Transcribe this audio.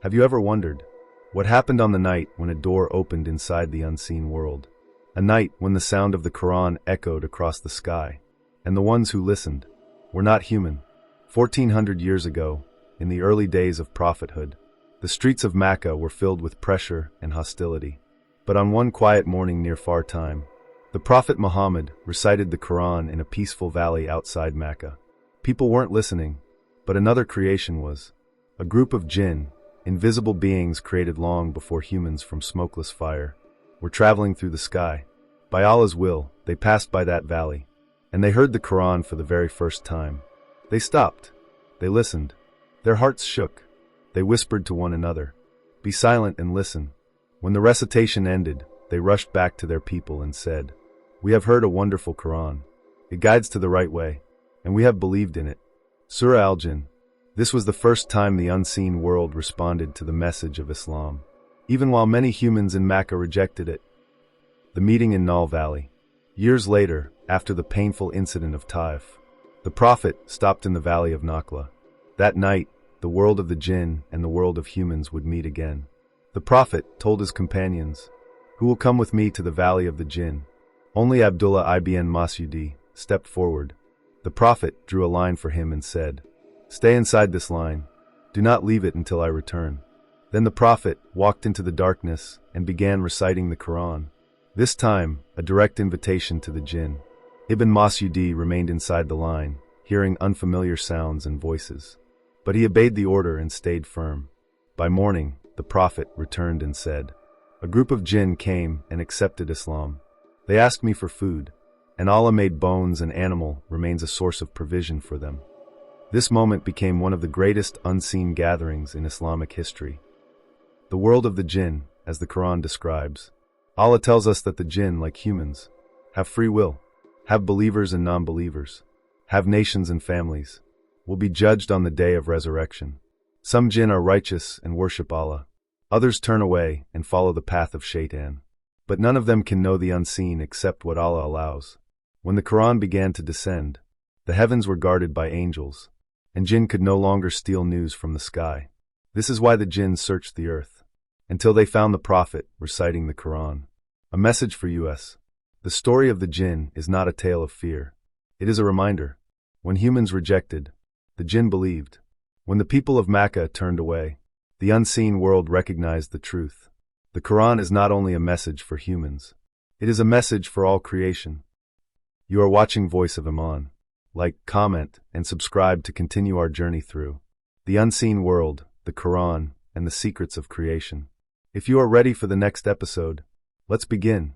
Have you ever wondered what happened on the night when a door opened inside the unseen world? A night when the sound of the Quran echoed across the sky, and the ones who listened were not human. 1400 years ago, in the early days of prophethood, the streets of Mecca were filled with pressure and hostility. But on one quiet morning near far time, the Prophet Muhammad recited the Quran in a peaceful valley outside Mecca. People weren't listening, but another creation was. A group of jinn, invisible beings created long before humans from smokeless fire, were traveling through the sky. By Allah's will, they passed by that valley, and they heard the Quran for the very first time. They stopped. They listened. Their hearts shook. They whispered to one another, "Be silent and listen." When the recitation ended, they rushed back to their people and said, "We have heard a wonderful Quran. It guides to the right way, and we have believed in it." Surah Al-Jinn. This was the first time the unseen world responded to the message of Islam, even while many humans in Mecca rejected it. The meeting in Nal Valley. Years later, after the painful incident of Taif, the Prophet stopped in the valley of Nakhla. That night, the world of the jinn and the world of humans would meet again. The Prophet told his companions, "Who will come with me to the valley of the jinn?" Only Abdullah ibn Mas'ud stepped forward. The Prophet drew a line for him and said, "Stay inside this line. Do not leave it until I return." Then the Prophet walked into the darkness and began reciting the Quran. This time, a direct invitation to the jinn. Ibn Mas'ud remained inside the line, hearing unfamiliar sounds and voices. But he obeyed the order and stayed firm. By morning, the Prophet returned and said, "A group of jinn came and accepted Islam. They asked me for food, and Allah made bones and animal remains a source of provision for them." This moment became one of the greatest unseen gatherings in Islamic history. The world of the jinn, as the Quran describes. Allah tells us that the jinn, like humans, have free will, have believers and non-believers, have nations and families, will be judged on the day of resurrection. Some jinn are righteous and worship Allah. Others turn away and follow the path of Shaitan. But none of them can know the unseen except what Allah allows. When the Quran began to descend, the heavens were guarded by angels, and jinn could no longer steal news from the sky. This is why the jinn searched the earth, until they found the Prophet reciting the Quran. A message for us. The story of the jinn is not a tale of fear. It is a reminder. When humans rejected, the jinn believed. When the people of Mecca turned away, the unseen world recognized the truth. The Quran is not only a message for humans, it is a message for all creation. You are watching Voice of Imaan. Like, comment, and subscribe to continue our journey through the unseen world, the Quran, and the secrets of creation. If you are ready for the next episode, let's begin.